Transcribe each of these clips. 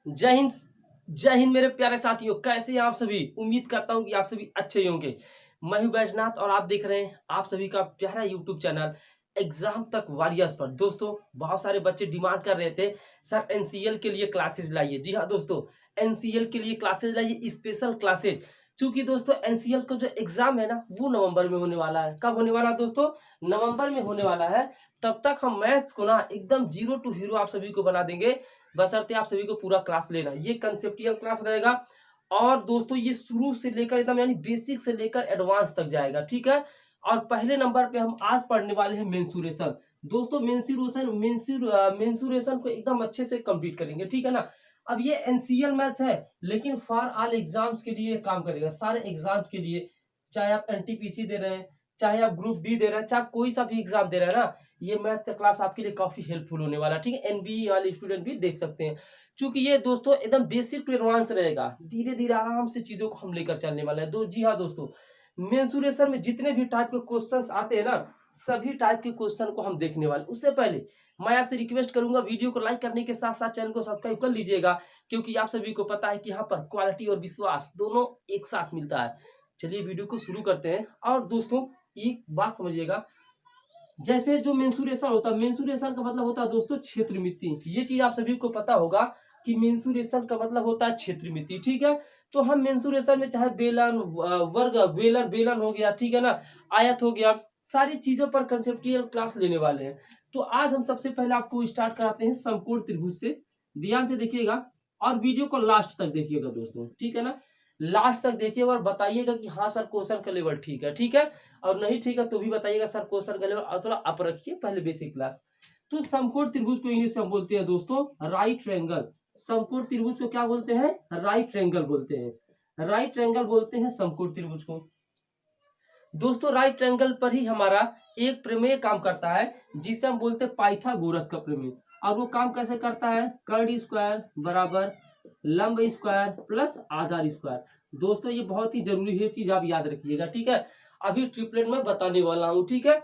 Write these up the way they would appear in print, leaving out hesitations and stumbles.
जय हिंद। जय हिंद मेरे प्यारे साथियों, कैसे हैं आप सभी। उम्मीद करता हूं कि आप सभी अच्छे ही होंगे। मैं हूं बैजनाथ और आप देख रहे हैं आप सभी का प्यारा यूट्यूब चैनल एग्जाम तक वॉरियर्स पर। दोस्तों, बहुत सारे बच्चे डिमांड कर रहे थे सर एनसीएल के लिए क्लासेस लाइए। जी हाँ दोस्तों, एनसीएल के लिए क्लासेस लाइए, स्पेशल क्लासेस। क्योंकि दोस्तों एनसीएल का जो एग्जाम है ना, वो नवंबर में होने वाला है। कब होने वाला है दोस्तों? नवंबर में होने वाला है। तब तक हम मैथ्स को ना एकदम जीरो टू हीरो आप सभी को बना देंगे, बशर्ते आप सभी को पूरा क्लास लेना। ये कंसेप्चुअल क्लास रहेगा और दोस्तों ये शुरू से लेकर एकदम यानी बेसिक से लेकर एडवांस तक जाएगा, ठीक है। और पहले नंबर पे हम आज पढ़ने वाले हैं मेंसुरेशन। दोस्तों मेंसुरेशन को एकदम अच्छे से कंप्लीट करेंगे, ठीक है ना। अब ये एनसीएल मैथ है, लेकिन फॉर ऑल एग्जाम्स के लिए काम करेगा, सारे एग्जाम्स के लिए। चाहे आप एनटीपीसी दे रहे हैं, चाहे आप ग्रुप डी दे रहे हैं, चाहे आप कोई सा भी एग्जाम दे रहे हैं ना, ये मैथ का क्लास आपके लिए काफी हेल्पफुल होने वाला है, ठीक है। एनबीए वाले स्टूडेंट भी देख सकते हैं, क्योंकि ये दोस्तों एकदम बेसिक टू एडवांस रहेगा। धीरे धीरे आराम से चीजों को हम लेकर चलने वाले हैं। जी हाँ दोस्तों, मेंसुरेशन में जितने भी टाइप के क्वेश्चंस आते हैं ना, सभी टाइप के क्वेश्चन को हम देखने वाले। उससे पहले मैं आपसे रिक्वेस्ट करूंगा, वीडियो को लाइक करने के साथ साथ चैनल को सब्सक्राइब कर लीजिएगा, क्योंकि आप सभी को पता है कि यहाँ पर क्वालिटी और विश्वास दोनों एक साथ मिलता है। चलिए वीडियो को शुरू करते हैं। और दोस्तों एक बात समझिएगा, जैसे जो मेंसुरेशन होता है, मेंसुरेशन का मतलब होता है दोस्तों क्षेत्र मिति। ये चीज आप सभी को पता होगा कि मेंसुरेशन का मतलब होता है क्षेत्र मिति, ठीक है। तो हम मेंसुरेशन में चाहे बेलन, वर्ग, बेलन बेलन हो गया, ठीक है ना, आयत हो गया, सारी चीजों पर कंसेप्चुअल क्लास लेने वाले हैं। तो आज हम सबसे पहले आपको स्टार्ट कराते हैं समकोण त्रिभुज से। ध्यान से देखिएगा और वीडियो को लास्ट तक देखिएगा दोस्तों, ठीक है ना। लास्ट तक देखिएगा और बताइएगा कि हाँ सर क्वेश्चन का लेवल ठीक है, ठीक है। और नहीं ठीक है तो भी बताइएगा सर क्वेश्चन का लेवल थोड़ा अप रखिए, पहले बेसिक क्लास। तो समकोण त्रिभुज को इंग्लिश में हम बोलते हैं दोस्तों राइट ट्रायंगल। समकोण त्रिभुज को क्या बोलते हैं? राइट ट्रायंगल बोलते हैं। राइट ट्रायंगल बोलते हैं समकोण त्रिभुज को। दोस्तों राइट ट्रायंगल पर ही हमारा एक प्रमेय काम करता है, जिसे हम बोलते हैं पाइथागोरस का प्रमेय। और वो काम कैसे करता है? कर्ड स्क्वायर बराबर लंब स्क्वायर प्लस आधार स्क्वायर। दोस्तों ये बहुत ही जरूरी है, चीज आप याद रखिएगा, ठीक है। अभी ट्रिपलेट में बताने वाला हूं, ठीक है।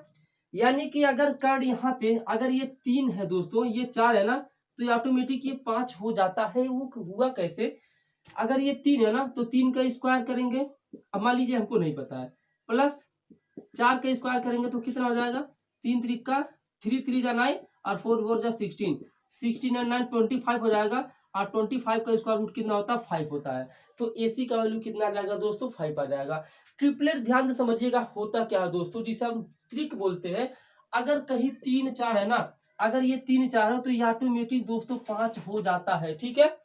यानी कि अगर कर्ड यहाँ पे अगर ये 3 है दोस्तों, ये 4 है ना, तो ये ऑटोमेटिक ये 5 हो जाता है। वो हुआ कैसे? अगर ये 3 है ना, तो 3 का स्क्वायर करेंगे, अब मान लीजिए हमको नहीं पता है, प्लस 4 का स्क्वायर करेंगे तो कितना हो जाएगा? 3 त्रिका 3 3 जा 9 और 4 4 जा 16, 16 और 9 25 हो जाएगा। और 25 का स्क्वायर रूट कितना होता है? 5 होता है। तो एसी का वैल्यू कितना आ जाएगा दोस्तों? 5 आ जाएगा। ट्रिपलेट ध्यान से समझिएगा होता क्या है दोस्तों, जिसे हम त्रिक बोलते हैं। अगर कहीं 3 4 है ना, अगर ये 3 4 है तो ये ऑटोमेटिक दोस्तों 5 हो जाता है, ठीक है।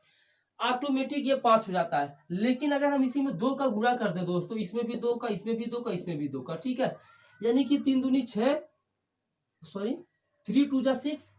ऑटोमेटिक ये 5 हो जाता है। लेकिन अगर हम इसी में 2 का गुणा कर दे दोस्तों, इसमें भी 2 का, इसमें भी 2 का, इसमें भी 2 का, ठीक है। यानी कि 3 दूनी 6, सॉरी 3 2 जा 6,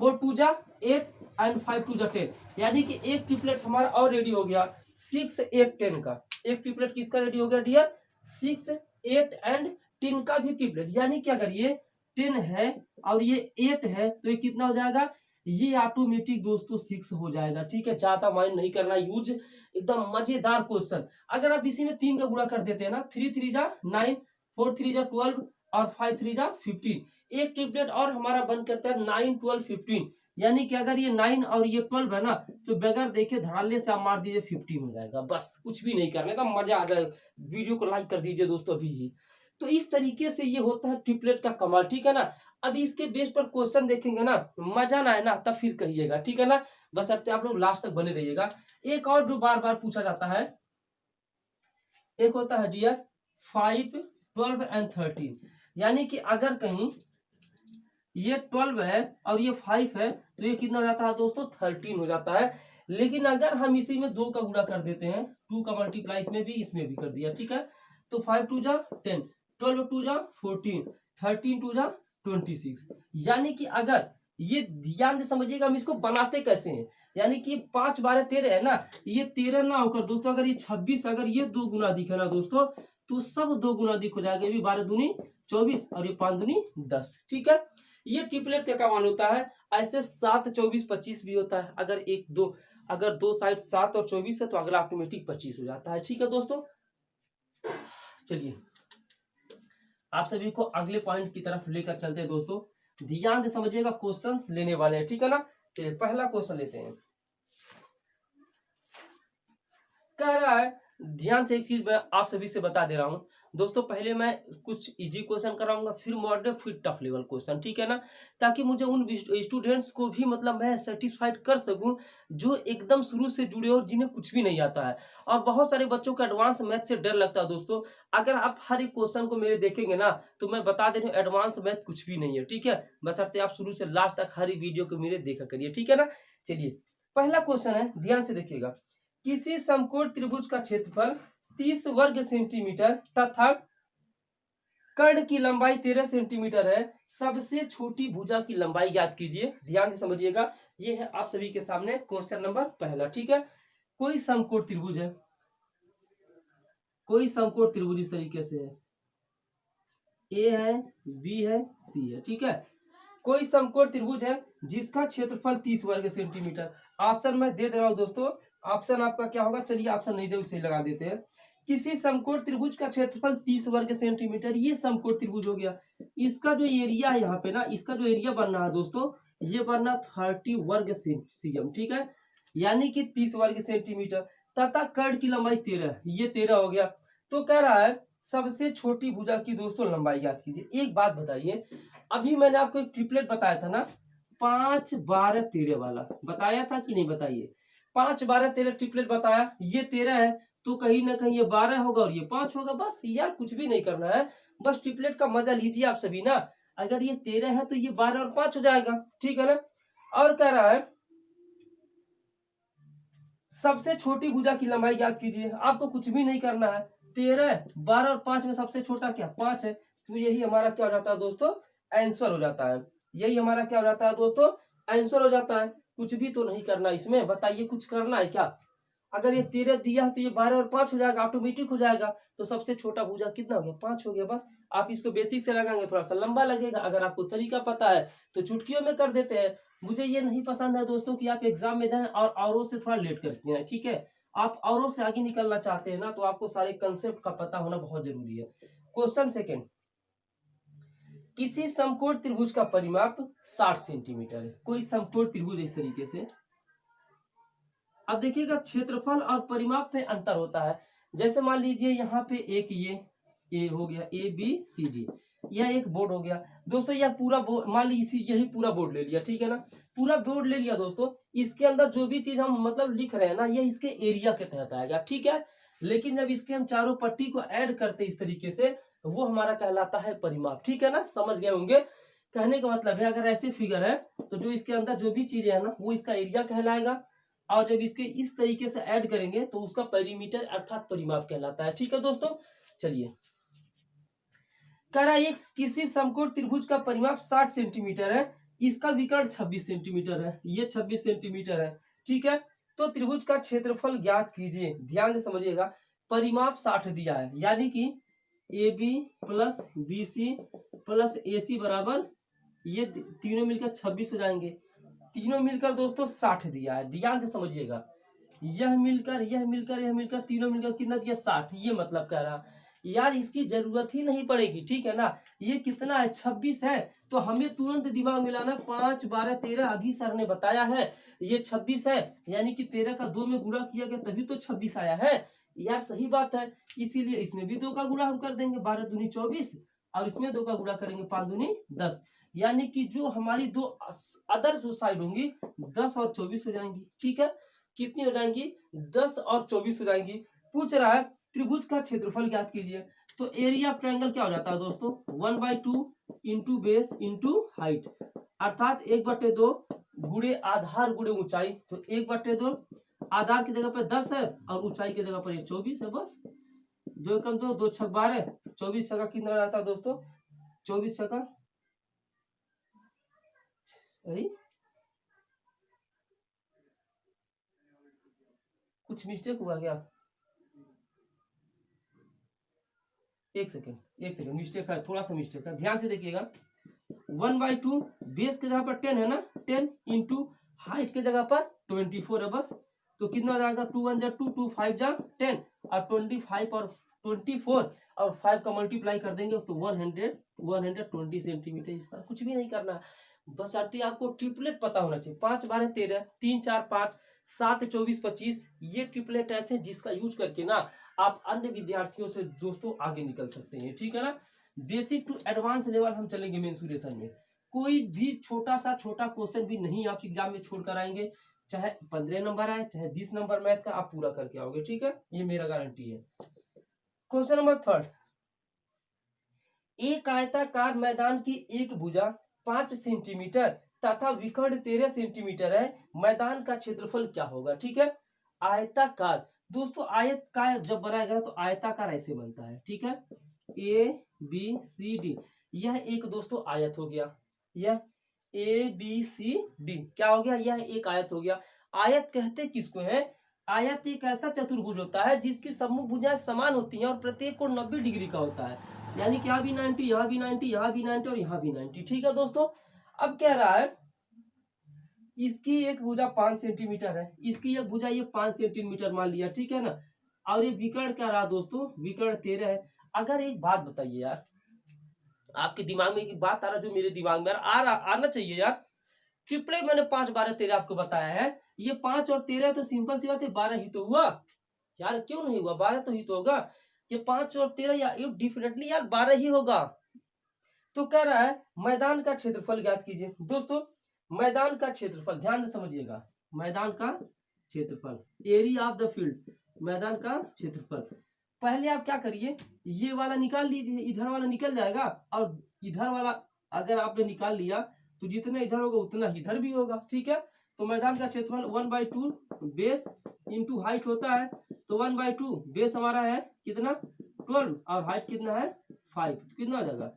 4 2 जा 8 एंड 5 2 जा 10। यानी कि एक ट्रिपलेट हमारा और रेडी हो गया 6 8 10 का। एक ट्रिपलेट किसका रेडी हो गया डियर? 6 8 एंड 10 का भी ट्रिपलेट। यानी कि अगर ये 10 है और ये 8 है तो ये कितना हो जाएगा? ये ऑटोमेटिक दोस्तों 6 हो जाएगा, ठीक है। ज्यादा माइंड नहीं करना यूज, एकदम मजेदार क्वेश्चन। अगर आप इसी में 3 का गुणा कर देते हैं ना, 3 3 जा 9, 4 3 जा 12 और 5 3 जा 15, एक ट्रिपलेट और हमारा बन करता है 9 12 15। यानी कि अगर ये 9 और ये 12 है ना, तो बगैर देखे धड़ाल्ले से आप मार दीजिए 15 हो जाएगा। बस कुछ भी नहीं करने का, मजा आ जाएगा। वीडियो को लाइक कर दीजिए दोस्तों अभी ही। तो इस तरीके से ये होता है ट्रिपलेट का कमाल, ठीक है ना। अब इसके बेस पर क्वेश्चन देखेंगे ना, मजा ना है ना, तब फिर कहिएगा, ठीक है ना। बशर्ते आप लोग लास्ट तक बने रहिएगा। एक और जो बार बार पूछा जाता है, एक होता है डियर 5 12 एंड 13। यानी कि अगर कहीं ये 12 है और ये 5 है तो ये कितना हो जाता है दोस्तों? 13 हो जाता है। लेकिन अगर हम इसी में 2 का गुणा कर देते हैं, 2 का मल्टीप्लाई इसमें भी कर दिया, ठीक है। तो 5 2 जा 10, 12 2 जा 14, 13 2 जा 26। यानी कि अगर ये ध्यान से समझिएगा हम इसको बनाते कैसे हैं। यानी कि 5 12 13 है ना, ये 13 ना होकर दोस्तों अगर ये 26, अगर ये 2 गुना दिखे ना दोस्तों, तो सब 2 गुना दिख हो जाएगा। ये भी 12 दूनी 24 और ये 5 दूनी 10, ठीक है। ये ट्रिपलेट का मान होता है। ऐसे 7 24 25 भी होता है। अगर दो साइड 7 और 24 है तो अगला ऑटोमेटिक 25 हो जाता है, ठीक है दोस्तों। चलिए आप सभी को अगले पॉइंट की तरफ लेकर चलते हैं दोस्तों। ध्यान से समझिएगा, क्वेश्चंस लेने वाले हैं, ठीक है ना। चलिए पहला क्वेश्चन लेते हैं। कह रहा है, ध्यान से एक चीज मैं आप सभी से बता दे रहा हूँ दोस्तों। पहले मैं कुछ इजी क्वेश्चन कराऊंगा, फिर मॉडरेट, फिर टफ लेवल क्वेश्चन, ठीक है ना, ताकि मुझे उन स्टूडेंट्स को भी मतलब मैं सेटिस्फाइड कर सकूं जो एकदम शुरू से जुड़े और जिन्हें कुछ भी नहीं आता है। और बहुत सारे बच्चों को एडवांस मैथ से डर लगता है दोस्तों। अगर आप हर एक क्वेश्चन को मेरे देखेंगे ना, तो मैं बता दे रहा हूँ एडवांस मैथ कुछ भी नहीं है, ठीक है। बशर्ते आप शुरू से लास्ट तक हर एक वीडियो को मेरे देखा करिए, ठीक है ना। चलिए, पहला क्वेश्चन है, ध्यान से देखिएगा। किसी समकोण त्रिभुज का क्षेत्रफल 30 वर्ग सेंटीमीटर तथा कर्ण की लंबाई 13 सेंटीमीटर है, सबसे छोटी भुजा की लंबाई ज्ञात कीजिए। ध्यान से समझिएगा, ये है आप सभी के सामने क्वेश्चन नंबर पहला, ठीक है। कोई समकोण त्रिभुज है, कोई समकोण त्रिभुज इस तरीके से है, ए है, बी है, सी है, ठीक है। कोई समकोण त्रिभुज है जिसका क्षेत्रफल 30 वर्ग सेंटीमीटर। ऑप्शन मैं दे रहा हूं दोस्तों, ऑप्शन आपका क्या होगा, चलिए ऑप्शन नहीं दे उसे लगा देते हैं। किसी समकोण त्रिभुज का क्षेत्रफल 30 वर्ग सेंटीमीटर, ये समकोण त्रिभुज हो गया। इसका जो एरिया है यहाँ पे ना, इसका जो एरिया बन रहा है दोस्तों, ये बनना 30 वर्ग सीएम, ठीक है, यानी कि 30 वर्ग सेंटीमीटर। तथा कर्ण की लंबाई 13, ये 13 हो गया। तो कह रहा है सबसे छोटी भुजा की दोस्तों लंबाई याद कीजिए। एक बात बताइए, अभी मैंने आपको एक ट्रिपलेट बताया था ना, 5 12 13 वाला बताया था कि नहीं, बताइए। 5 12 13 ट्रिपलेट बताया, ये 13 है तो कहीं ना कहीं ये 12 होगा और ये 5 होगा। बस यार कुछ भी नहीं करना है, बस ट्रिपलेट का मजा लीजिए आप सभी ना। अगर ये 13 है तो ये 12 और 5 हो जाएगा, ठीक है ना। और कह रहा है सबसे छोटी भुजा की लंबाई याद कीजिए। आपको कुछ भी नहीं करना है, 13 12 और 5 में सबसे छोटा क्या 5 है, तो यही हमारा क्या हो जाता है दोस्तों, आंसर हो जाता है। यही हमारा क्या हो जाता है दोस्तों, आंसर हो जाता है। कुछ भी तो नहीं करना इसमें, बताइए कुछ करना है क्या। अगर ये 13 दिया है तो ये 12 और 5 हो जाएगा, ऑटोमेटिक हो जाएगा। तो सबसे छोटा भुजा कितना हो गया, 5 हो गया। बस आप इसको बेसिक से लगाएंगे, थोड़ा सा लंबा लगेगा। अगर आपको तरीका पता है तो चुटकियों में कर देते हैं। मुझे ये नहीं पसंद है दोस्तों कि आप एग्जाम में जाएं और औरों से थोड़ा लेट करके आए, ठीक है। आप औरों से आगे निकलना चाहते हैं ना, तो आपको सारे कंसेप्ट का पता होना बहुत जरूरी है। क्वेश्चन सेकेंड, किसी समकोण त्रिभुज का परिमाप 60 सेंटीमीटर है। कोई समकोण त्रिभुज इस तरीके से, अब देखिएगा क्षेत्रफल और परिमाप में अंतर होता है। जैसे मान लीजिए यहाँ पे एक ये ए हो गया, ए बी सी डी, यह एक बोर्ड हो गया दोस्तों। यह पूरा बोर्ड मान लीजिए, यही पूरा बोर्ड ले लिया, ठीक है ना, पूरा बोर्ड ले लिया दोस्तों। इसके अंदर जो भी चीज हम मतलब लिख रहे हैं ना, ये इसके एरिया के तहत आएगा, ठीक है। लेकिन जब इसके हम चारों पट्टी को ऐड करते इस तरीके से, तो वो हमारा कहलाता है परिमाप, ठीक है ना, समझ गए होंगे। कहने का मतलब है, अगर ऐसे फिगर है तो जो इसके अंदर जो भी चीजें है ना, वो इसका एरिया कहलाएगा। और जब इसके इस तरीके से ऐड करेंगे तो उसका पेरीमीटर अर्थात परिमाप कहलाता है, ठीक है दोस्तों। चलिए, कह रहा है एक किसी समकोण त्रिभुज का परिमाप 60 सेंटीमीटर है, इसका विकर्ण 26 सेंटीमीटर है, ये 26 सेंटीमीटर है, ठीक है। तो त्रिभुज का क्षेत्रफल ज्ञात कीजिए। ध्यान से समझिएगा, परिमाप 60 दिया है, यानी कि a b plus b c plus a c बराबर, ये तीनों मिलकर 26 हो जाएंगे। तीनों मिलकर दोस्तों 60 दिया है, ध्यान से समझिएगा। यह मिलकर यह मिलकर यह मिलकर तीनों मिलकर कितना दिया 60। ये मतलब कह रहा यार इसकी जरूरत ही नहीं पड़ेगी, ठीक है ना। ये कितना है 26 है, तो हमें तुरंत दिमाग में लाना 5 12 13, अभी सर ने बताया है ये 26 है, यानी कि 13 का 2 में गुणा किया गया तभी तो 26 आया है। यार सही बात है, इसीलिए इसमें भी 2 का गुणा हम कर देंगे, 12 दूनी 24, और इसमें 2 का गुणा करेंगे 5 दूनी 10। यानी कि जो हमारी दो अदर साइड होंगी 10 और 24 हो जाएंगी, ठीक है। कितनी हो जाएंगी, 10 और 24 हो जाएंगी। पूछ रहा है त्रिभुज का क्षेत्रफल ज्ञात कीजिए। तो एरिया ऑफ ट्रायंगल क्या हो जाता है दोस्तों, 1/2 इंटू बेस इंटू हाइट, अर्थात 1/2 गुणे आधार गुणे ऊंचाई। तो 1/2 आधार की जगह पर 10 है और ऊंचाई की जगह पर ये 24 है। बस 2 कम 2 2 छक 12, 24 छका कितना रहता है दोस्तों, 24 छका, कुछ मिस्टेक हुआ क्या, एक सेकेंड मिस्टेक है, थोड़ा सा मिस्टेक है, ध्यान से देखिएगा। 1/2 बेस की जगह पर 10 है ना, 10 इंटू हाइट की जगह पर 24 है। बस तो कितना हो जाएगा, 2 1 जा 2 2 5 जा 10 और 25 और 24 और 5 का मल्टीप्लाई कर देंगे तो 120 सेंटीमीटर। इसका कुछ भी नहीं करना, बशर्ते आपको ट्रिपलेट पता होना चाहिए। 5 12 13, 3 4 5, 7 24 25, ये ट्रिपलेट ऐसे हैं जिसका यूज करके ना आप अन्य विद्यार्थियों से दोस्तों आगे निकल सकते हैं, ठीक है ना। बेसिक टू एडवांस लेवल हम चलेंगे मेंसुरेशन में। कोई भी छोटा सा छोटा क्वेश्चन भी नहीं आप एग्जाम में छोड़ कर आएंगे, चाहे 15 नंबर आए चाहे 20 नंबर मैथ का, आप पूरा करके आओगे, ठीक है, ये मेरा गारंटी है। क्वेश्चन नंबर थर्ड, एक आयताकार मैदान की एक भुजा 5 सेंटीमीटर तथा विकर्ण 13 सेंटीमीटर है, मैदान का क्षेत्रफल क्या होगा, ठीक है। आयताकार दोस्तों, आयतकार जब बनाएगा तो आयताकार ऐसे बनता है, ठीक है, ए बी सी डी, यह एक दोस्तों आयत हो गया, यह ए बी सी डी क्या हो गया, यह एक आयत हो गया। आयत कहते किसको है, आयत एक ऐसा चतुर्भुज होता है जिसकी सम्मुख भुजाएं समान होती हैं और प्रत्येक कोण 90 डिग्री का होता है, यानी कि यहाँ भी 90, यहाँ भी 90, यहाँ भी 90 और यहाँ भी 90, ठीक है दोस्तों। अब कह रहा है इसकी एक भुजा 5 सेंटीमीटर है, इसकी एक भुजा ये 5 सेंटीमीटर मान लिया, ठीक है ना, और ये विकर्ण क्या रहा दोस्तों, विकर्ण 13 है। अगर एक बात बताइए यार, आपके दिमाग में एक बात आ रहा जो मेरे दिमाग में आना चाहिए यार, ट्रिपलेट मैंने 5 12 13 आपको बताया है, ये 5 और 13 तो सिंपल सी बात है 12 ही तो हुआ यार, क्यों नहीं हुआ, 12 तो ही तो होगा, ये 5 और 13 या डिफिनेटली यार 12 ही होगा। तो कह रहा है मैदान का क्षेत्रफल ज्ञात कीजिए दोस्तों। मैदान का क्षेत्रफल ध्यान से समझिएगा, मैदान का क्षेत्रफल, एरिया ऑफ द फील्ड, मैदान का क्षेत्रफल। पहले आप क्या करिए, ये वाला निकाल लीजिए, इधर वाला निकल जाएगा, और इधर वाला अगर आपने निकाल लिया तो जितना इधर होगा उतना इधर भी होगा, ठीक है। तो मैदान का क्षेत्रफल 1/2 बेस इंटू हाइट होता है, तो 1/2 बेस हमारा है कितना 12 और हाइट कितना है 5, कितना हो जाएगा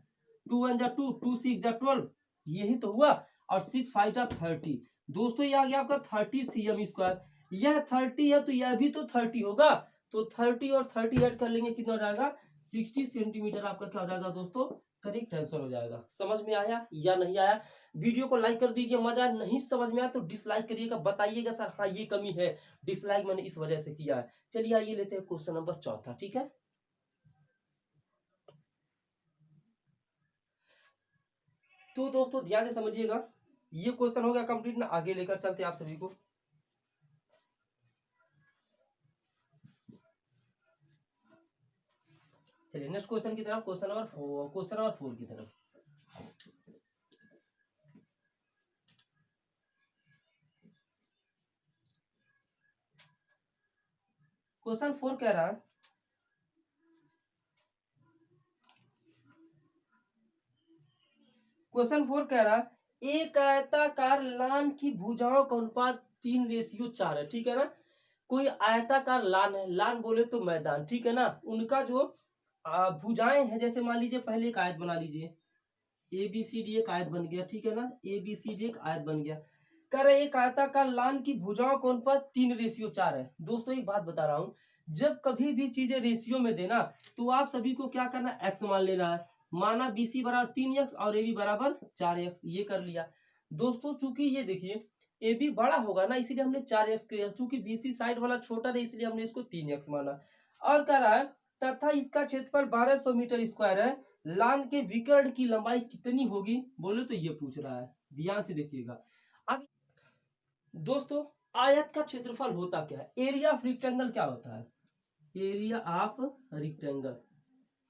2 1 जा 2, 2 6 जा 12, यही तो हुआ, और 6 5 जा 30, दोस्तों ये आ गया आपका 30 cm स्क्वायर। यह 30 है तो यह भी तो 30 होगा, तो 30 और 30 ऐड कर लेंगे कितना हो जाएगा 60 सेंटीमीटर, आपका क्या हो जाएगा दोस्तों करेक्ट आंसर हो जाएगा। समझ में आया या नहीं आया, वीडियो को लाइक कर दीजिए, मजा नहीं समझ में आया तो डिसलाइक करिएगा, बताइएगा सर हाँ ये कमी है, डिसलाइक मैंने इस वजह से किया है। चलिए आइए लेते हैं क्वेश्चन नंबर चौथा, ठीक है। तो दोस्तों ध्यान से समझिएगा, ये क्वेश्चन हो गया कंप्लीट ना, आगे लेकर चलते आप सभी को। चलिए नेक्स्ट क्वेश्चन की तरफ, क्वेश्चन नंबर 4 की तरफ। क्वेश्चन 4 कह रहा है क्वेश्चन 4 कह रहा है एक आयताकार लान की भुजाओं का अनुपात 3:4 है, ठीक है ना। कोई आयताकार लान है, लान बोले तो मैदान, ठीक है ना, उनका जो भुजाएं हैं, जैसे मान लीजिए पहले एक आयत बना लीजिए, ए बी सी डी एक आयत बन गया, ठीक है ना, ए बी सी डी एक आयत बन गया। कर एक आयताकार लान की भुजाओं का अनुपात 3:4 है। दोस्तों एक बात बता रहा हूं, जब कभी भी चीजें रेशियो में देना तो आप सभी को क्या करना, एक्स मान लेना है, माना बीसी बराबर 3x और ए बी बराबर 4x, ये कर लिया दोस्तों। चूंकि ये देखिए ए बी बड़ा होगा ना, इसीलिए हमने 4x किया, चूंकि बीसी साइड वाला छोटा है इसलिए हमने इसको 3x माना। और कह रहा है तथा इसका क्षेत्रफल 1200 मीटर स्क्वायर है, लान के विकर्ण की लंबाई कितनी होगी, बोले तो ये पूछ रहा है, ध्यान से देखिएगा। अब दोस्तों आयत का क्षेत्रफल होता क्या है, एरिया ऑफ रेक्टेंगल क्या होता है, area of rectangle,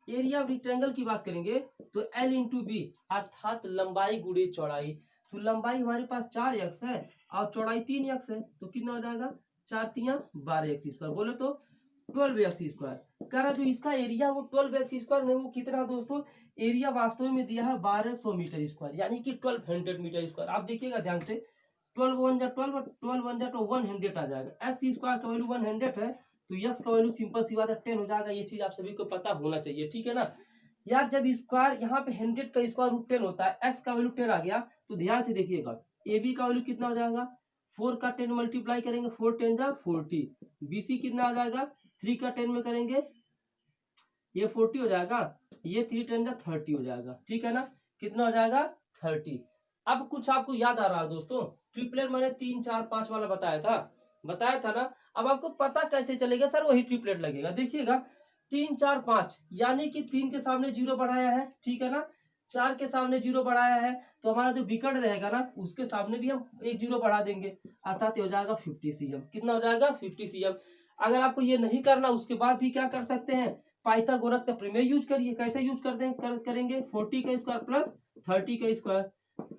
area of rectangle की बात करेंगे तो L इंटू बी, अर्थात लंबाई गुणे चौड़ाई। तो लंबाई हमारे पास 4x है और चौड़ाई 3x है, तो कितना हो जाएगा 4 3 12x स्क्वायर, बोले तो 12x स्क्वायर। कह रहा जो इसका एरिया वो 12x स्क्वायर नहीं, वो कितना दोस्तों, एरिया वास्तव में दिया है 1200 मीटर स्क्वायर, यानी कि 1200 मीटर स्क्वायर। आप देखिएगा ध्यान से, 12 1 जा 12, 12 1 जा तो 100 आ जाएगा, एक्स स्क्वायर का वैल्यू 100 है, तो यक्स का वैल्यू सिंपल सी बात है 10 हो जाएगा। ये चीज आप सभी को पता होना चाहिए, ठीक है ना यार। जब स्क्वायर यहाँ पे 100 का स्क्वायर रूट 10 होता है, एक्स का वैल्यू 10 आ गया, तो ध्यान से देखिएगा ए बी का वैल्यू कितना हो जाएगा, 4 का 10 मल्टीप्लाई करेंगे, 4 10 जा 40, बीसी कितना आ जाएगा 3 का 10 में करेंगे ये 40 हो जाएगा, ये 3 10 जा 30 हो जाएगा, ठीक है ना, कितना हो जाएगा 30। अब कुछ आपको याद आ रहा है दोस्तों, ट्रिपलेट मैंने 3 4 5 वाला बताया था ना। अब आपको पता कैसे चलेगा सर, वही ट्रिपलेट लगेगा, देखिएगा 3 4 5, यानी कि 3 के सामने 0 बढ़ाया है, ठीक है ना, 4 के सामने 0 बढ़ाया है तो हमारा जो विकर्ण रहेगा ना उसके सामने भी हम एक 0 बढ़ा देंगे, अर्थात ये हो जाएगा 50 cm। कितना हो जाएगा? 50 cm। अगर आपको ये नहीं करना उसके बाद भी क्या कर सकते हैं, पाइथागोरस का प्रमेय यूज करिए। कैसे यूज करेंगे? 40 का स्क्वायर प्लस 30 का स्क्वायर,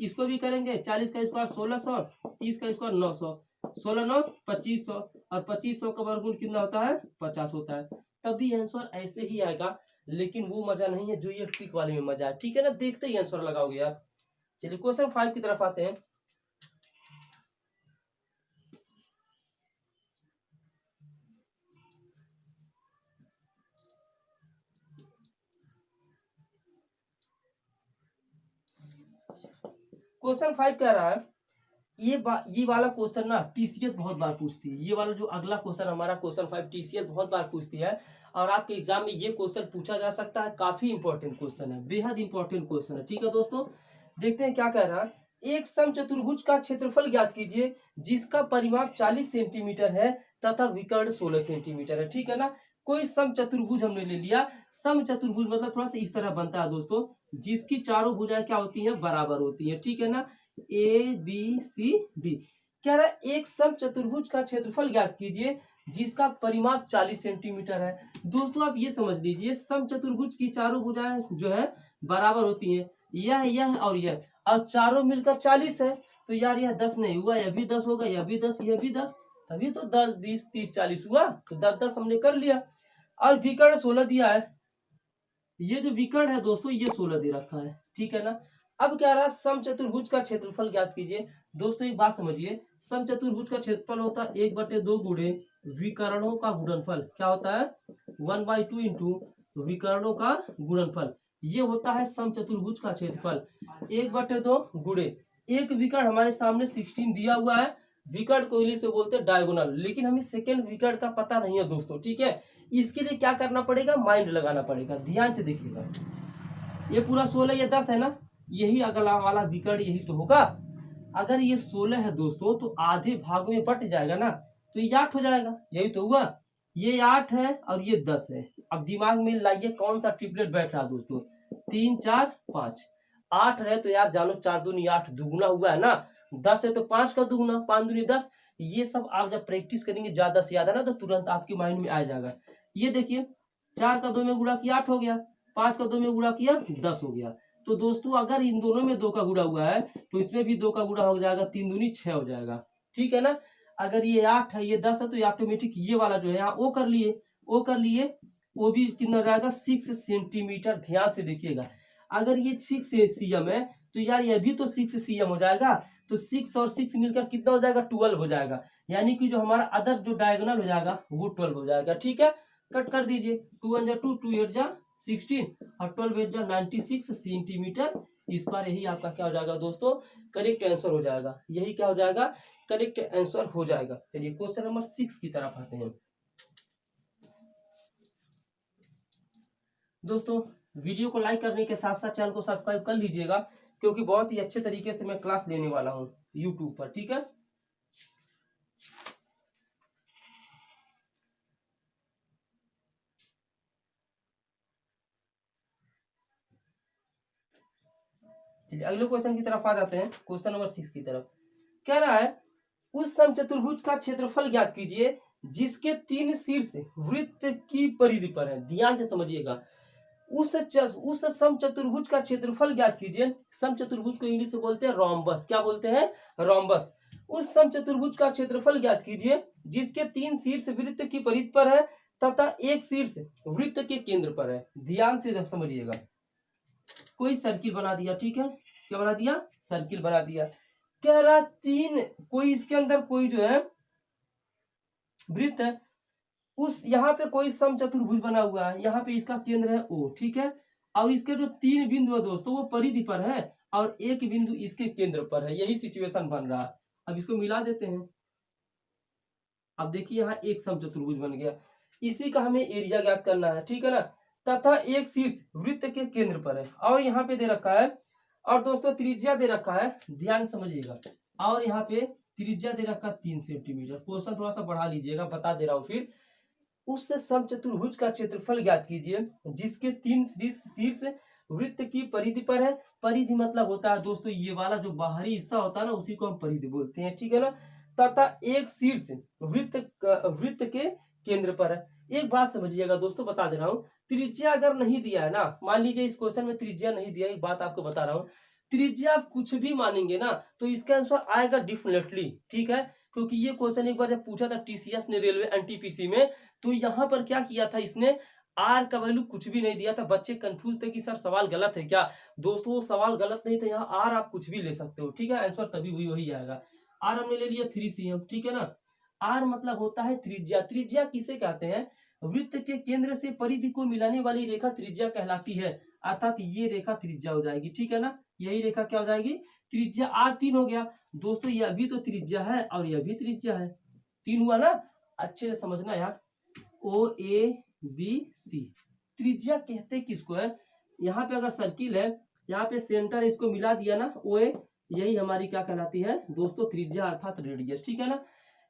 इसको भी करेंगे। 40 का स्क्वायर 1600, 30 का स्क्वायर 900, 16 9 2500, और 2500 का वर्गमूल कितना होता है? 50 होता है। तब भी आंसर ऐसे ही आएगा, लेकिन वो मजा नहीं है जो ये ट्रिक वाले में मजा है। ठीक है ना, देखते ही आंसर लगाओगे यार। चलिए क्वेश्चन 5 की तरफ आते हैं। क्वेश्चन 5 कह रहा है, ये वाला क्वेश्चन ना टीसीएस बहुत बार पूछती है। ये वाला जो अगला क्वेश्चन हमारा क्वेश्चन 5 टीसीएस बहुत बार पूछती है, और आपके एग्जाम में ये क्वेश्चन पूछा जा सकता है। काफी इंपॉर्टेंट क्वेश्चन है, बेहद इंपॉर्टेंट क्वेश्चन है। ठीक है दोस्तों, देखते हैं क्या कह रहा है। एक समचतुर्भुज का क्षेत्रफल ज्ञात कीजिए जिसका परिमाप 40 सेंटीमीटर है तथा विकर्ण 16 सेंटीमीटर है। ठीक है ना, कोई समचतुर्भुज हमने ले लिया। समचतुर्भुज मतलब थोड़ा सा इस तरह बनता है दोस्तों, जिसकी चारों भुजाएं क्या होती हैं? बराबर होती हैं। ठीक है ना, ए बी सी डी। कह रहा है एक समचतुर्भुज का क्षेत्रफल ज्ञात कीजिए जिसका परिमाप 40 सेंटीमीटर है। दोस्तों आप ये समझ लीजिए, समचतुर्भुज की चारों भुजाएं जो है बराबर होती हैं, यह और यह, और चारों मिलकर 40 है। तो यार यह 10 नहीं हुआ, यह भी 10 होगा, यह भी 10, यह भी 10, तभी तो 10 20 30 40 हुआ। तो 10 10 हमने कर लिया। और विकर्ण 16 दिया है। ये जो विकर्ण है दोस्तों ये 16 दे रखा है। ठीक है ना, अब क्या रहा? समचतुर्भुज का क्षेत्रफल ज्ञात कीजिए। दोस्तों एक बात समझिए, समचतुर्भुज का क्षेत्रफल होता है 1/2 गुणे विकर्णों का गुणनफल। क्या होता है? 1/2 इंटू विकर्णों का गुणनफल। ये होता है समचतुर्भुज का क्षेत्रफल। 1/2 गुणे, एक विकर्ण हमारे सामने 16 दिया हुआ है। विकर्ण को इंग्लिश में बोलते हैं डायगोनल, लेकिन हमें सेकेंड विकर्ण का पता नहीं है दोस्तों। ठीक है, इसके लिए क्या करना पड़ेगा? माइंड लगाना पड़ेगा। ध्यान से देखिएगा, ये पूरा 16, ये 10 है ना, यही अगला वाला विकर्ण यही तो होगा। अगर ये 16 है दोस्तों तो आधे भाग में बट जाएगा ना, तो ये 8 हो जाएगा। यही तो हुआ, ये 8 है और ये 10 है। अब दिमाग में लाइए कौन सा ट्रिपलेट बैठ रहा दोस्तों? 3 4 5। 8 है तो यार जानो 4 दूनी 8 दुगुना हुआ है ना। 10 है तो 5 का दुगुना, 5 दूनी 10। ये सब आप जब प्रैक्टिस करेंगे ज्यादा से ज्यादा ना तो तुरंत आपके माइंड में आ जाएगा। ये देखिए, 4 का 2 में गुणा किया 8 हो गया, 5 का 2 में गुणा किया 10 हो गया। तो दोस्तों अगर इन दोनों में 2 का गुणा हुआ है तो इसमें भी 2 का गुणा हो जाएगा, 3 दूनी 6 हो जाएगा। ठीक है ना, अगर ये 8 है ये 10 है तो ये ऑटोमेटिक ये वाला जो है यहाँ ओ कर लिए, ओ कर लिए, वो भी कितना हो जाएगा? 6 सेंटीमीटर। ध्यान से देखिएगा, अगर ये 6 cm है तो यार ये भी तो 6 cm हो जाएगा। तो 6 और 6 मिलकर कितना हो जाएगा? 12 हो जाएगा। यानी कि जो हमारा अदर जो डायगोनल हो जाएगा वो 12 हो जाएगा। ठीक है, कट कर दीजिए। 2 1 जा 2, 2 8 जा 16, और 12 8 जा 96 सेंटीमीटर स्क्वायर। यही आपका क्या हो जाएगा दोस्तों? करेक्ट आंसर हो जाएगा। यही क्या हो जाएगा? करेक्ट आंसर हो जाएगा। चलिए क्वेश्चन नंबर 6 की तरफ आते हैं। दोस्तों वीडियो को लाइक करने के साथ साथ चैनल को सब्सक्राइब कर लीजिएगा, क्योंकि बहुत ही अच्छे तरीके से मैं क्लास लेने वाला हूँ यूट्यूब पर। ठीक है, चलिए अगले क्वेश्चन की तरफ आ जाते हैं। क्वेश्चन नंबर 6 की तरफ कह रहा है, उस समचतुर्भुज का क्षेत्रफल ज्ञात कीजिए जिसके 3 शीर्ष वृत्त की परिधि पर है। ध्यान से समझिएगा, उस समचतुर्भुज का क्षेत्रफल ज्ञात कीजिए। समचतुर्भुज को इंग्लिश में बोलते हैं रोम्बस। क्या बोलते हैं? रोम्बस। उस समचतुर्भुज का क्षेत्रफल ज्ञात कीजिए जिसके 3 शीर्ष वृत्त की परिधि पर है तथा एक शीर्ष वृत्त के केंद्र पर है। ध्यान से समझिएगा, कोई सर्किल बना दिया। ठीक है, क्या बना दिया? सर्किल बना दिया। कह रहा 3, कोई इसके अंदर कोई जो है वृत्त है, उस यहाँ पे कोई समचतुर्भुज बना हुआ है, यहाँ पे इसका केंद्र है O। ठीक है, और इसके जो 3 बिंदु है दोस्तों वो परिधि पर है और एक बिंदु इसके केंद्र पर है। यही सिचुएशन बन रहा है। अब इसको मिला देते हैं। अब देखिए यहाँ एक समचतुर्भुज बन गया, इसी का हमें एरिया ज्ञात करना है। ठीक है ना, तथा एक शीर्ष वृत्त के केंद्र पर है, और यहाँ पे दे रखा है, और दोस्तों त्रिज्या दे रखा है। ध्यान समझिएगा, और यहाँ पे त्रिज्या दे रखा 3 सेंटीमीटर। क्वेश्चन थोड़ा सा बढ़ा लीजिएगा, बता दे रहा हूँ फिर। उस समचतुर्भुज का क्षेत्रफल ज्ञात कीजिए जिसके 3 शीर्ष वृत्त की परिधि पर है। परिधि मतलब होता है दोस्तों ये वाला जो बाहरी हिस्सा होता है ना, उसी को हम परिधि बोलते हैं, ठीक है ना। तथा एक शीर्ष वृत्त के केंद्र पर है। एक बात समझिएगा दोस्तों, बता दे रहा हूं, त्रिज्या अगर नहीं दिया है ना, मान लीजिए इस क्वेश्चन में त्रिज्या नहीं दिया, एक बात आपको बता रहा हूं, त्रिज्या आप कुछ भी मानेंगे ना तो इसका आंसर आएगा डिफिनेटली, ठीक है। क्योंकि ये क्वेश्चन एक बार जब पूछा था टीसीएस ने रेलवे एनटीपीसी में, तो यहाँ पर क्या किया था इसने, आर का वैल्यू कुछ भी नहीं दिया था। बच्चे कंफ्यूज थे कि सर सवाल गलत है क्या। दोस्तों वो सवाल गलत नहीं था, यहाँ आर आप कुछ भी ले सकते हो, ठीक है। आंसर तभी वही आएगा। आर हमने ले लिया 3cm, ठीक है ना। आर मतलब होता है त्रिज्या। त्रिज्या किसे कहते हैं, वृत्त के केंद्र से परिधि को मिलाने वाली रेखा त्रिज्या कहलाती है। अर्थात ये रेखा त्रिज्या हो जाएगी, ठीक है ना। यही रेखा क्या हो जाएगी, त्रिज्या। आर 3 हो गया दोस्तों, यह भी तो त्रिज्या है और यह भी त्रिज्या है, 3 हुआ ना। अच्छे से समझना यार, ओ ए बी सी त्रिज्या कहते किसको है। यहाँ पे अगर सर्किल है, यहाँ पे सेंटर इसको मिला दिया ना, ओ ए, यही हमारी क्या कहलाती है दोस्तों, त्रिज्या अर्थात रेडियस, ठीक है ना।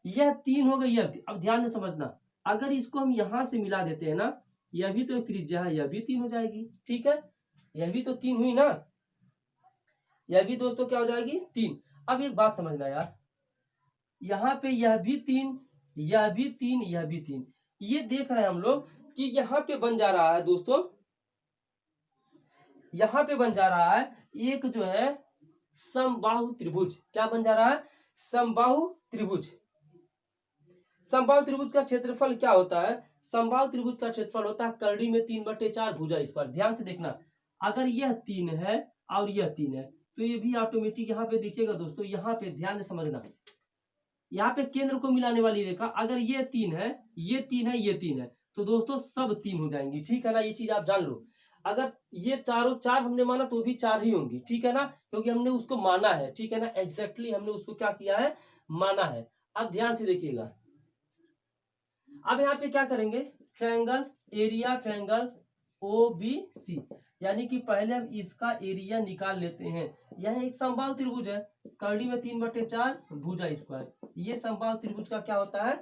यह 3 हो गई। अब ध्यान से समझना, अगर इसको हम यहां से मिला देते हैं ना, यह भी तो एक त्रिज्या है, यह भी 3 हो जाएगी, ठीक है। यह भी तो 3 हुई ना, यह भी दोस्तों क्या हो जाएगी 3। अब एक बात समझना यार, यहाँ पे यह भी 3, यह भी 3, यह भी 3, ये देख रहे हैं हम लोग कि यहाँ पे बन जा रहा है दोस्तों, यहाँ पे बन जा रहा है एक जो है समबाहु त्रिभुज। क्या बन जा रहा है, समबाहु त्रिभुज। समबाहु त्रिभुज का क्षेत्रफल क्या होता है, समबाहु त्रिभुज का क्षेत्रफल होता है करड़ी में 3/4 भुजा स्क्वायर। ध्यान से देखना, अगर यह 3 है और यह 3 है तो ये भी ऑटोमेटिक यहाँ पे देखिएगा दोस्तों, यहाँ पे ध्यान से समझना, यहाँ पे केंद्र को मिलाने वाली रेखा, अगर ये 3 है, ये 3 है, ये 3 है, तो दोस्तों सब 3 हो जाएंगी, ठीक है ना। ये चीज आप जान लो, अगर ये चारों 4 हमने माना तो भी 4 ही होंगी, ठीक है ना, क्योंकि हमने उसको माना है, ठीक है ना। एग्जैक्टली हमने उसको क्या किया है, माना है। अब ध्यान से देखिएगा, अब यहाँ पे क्या करेंगे, triangle area, triangle O B C, यानी कि पहले हम इसका एरिया निकाल लेते हैं। यह एक समबाहु त्रिभुज है, करड़ी में 3/4 भुजा स्क्वायर। ये समबाहु त्रिभुज का क्या होता है,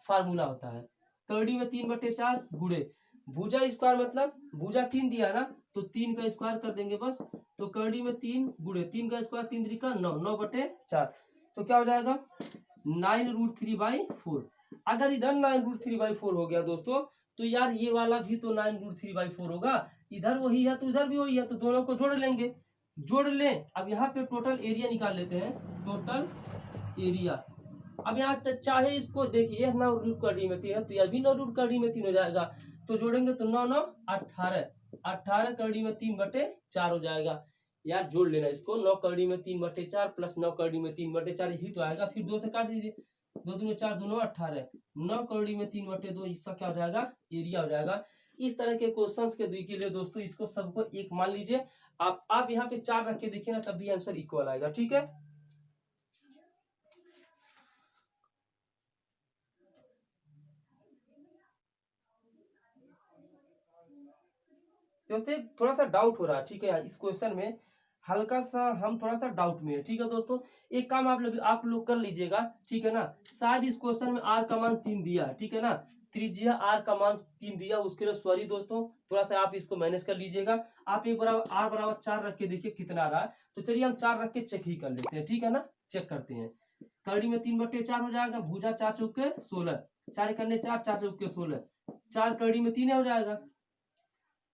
फार्मूला होता है। करड़ी में 3/4 गुणे भुजा स्क्वायर, मतलब भुजा 3 दिया है ना, तो 3 का स्क्वायर कर देंगे बस। तो करड़ी में 3 गुणे 3 का स्क्वायर 3 3 9, 9/4, तो क्या हो जाएगा 9√3/4। अगर इधर 9√3/4 हो गया दोस्तों, तो यार ये वाला भी तो 9√3/4 होगा। इधर वही है तो इधर भी वही है, तो दोनों को जोड़ लेंगे, जोड़ लें। अब यहाँ पे टोटल एरिया निकाल लेते हैं, टोटल एरिया। अब यहाँ चाहे इसको देखिए 9√3 में 3 है, तो यह भी 9√3 में 3 हो जाएगा, तो जोड़ेंगे तो 9 9 18, 18 करड़ी में 3/4 हो जाएगा। यार जोड़ लेना इसको, 9 करड़ी में 3/4 प्लस 9 करड़ी में 3/4, यही तो आएगा। फिर 2 से काट दीजिए, 2 दूनी 4, 2 18, 9 करड़ी में 3/2, इसका क्या हो जाएगा, एरिया हो जाएगा। इस तरह के क्वेश्चंस के लिए दोस्तों इसको सबको एक मान लीजिए। आप यहाँ पे 4 रख के देखिए ना, तब भी आंसर इक्वल आएगा, ठीक है। दोस्तों थोड़ा सा डाउट हो रहा है, ठीक है, इस क्वेश्चन में हल्का सा हम थोड़ा सा डाउट में है, ठीक है दोस्तों। एक काम आप लोग कर लीजिएगा, ठीक है ना। शायद इस क्वेश्चन में आर का मान 3 दिया है, ठीक है ना, त्रिज्या आर का मान 3 दिया, उसके लिए सॉरी दोस्तों, थोड़ा सा आप इसको मैनेज कर लीजिएगा। आप एक बार आर बराबर 4 रख के देखिए कितना आ रहा है। तो चलिए हम 4 रख के चेक ही कर लेते हैं, ठीक है ना, चेक करते हैं। कड़ी में 3/4 हो जाएगा, भुजा 4 चौके 16, 4 करने 4, 4 चौके 16, 4 कड़ी में 3 हो जाएगा,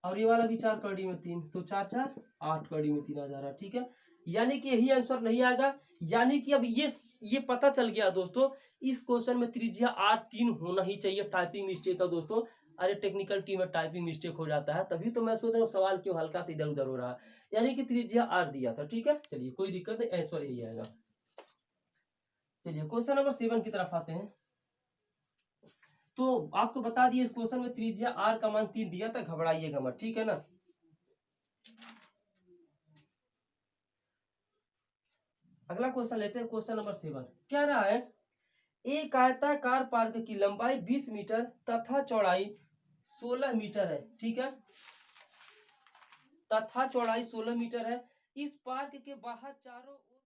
और ये वाला भी 4 कड़ी में 3, तो 4 4 8 कड़ी में 3 आ जा रहा है, ठीक है। यानी कि यही आंसर नहीं आएगा। यानी कि अब ये पता चल गया दोस्तों, इस क्वेश्चन में त्रिज्या आर 3 होना ही चाहिए। टाइपिंग मिस्टेक है दोस्तों, अरे टेक्निकल टीम में टाइपिंग मिस्टेक हो जाता है, तभी तो मैं सोच रहा हूँ सवाल क्यों हल्का से इधर उधर हो रहा है। यानी कि त्रिज्या आर दिया था, ठीक है। चलिए कोई दिक्कत नहीं, आंसर यही आएगा। चलिए क्वेश्चन नंबर 7 की तरफ आते हैं। तो आपको बता दिए इस क्वेश्चन में त्रिज्या आर का मान 3 दिया था, घबराइएगा मत, ठीक है ना। अगला क्वेश्चन लेते हैं, क्वेश्चन नंबर 7 क्या रहा है, एक आयताकार पार्क की लंबाई 20 मीटर तथा चौड़ाई 16 मीटर है, ठीक है, तथा चौड़ाई 16 मीटर है। इस पार्क के बाहर चारों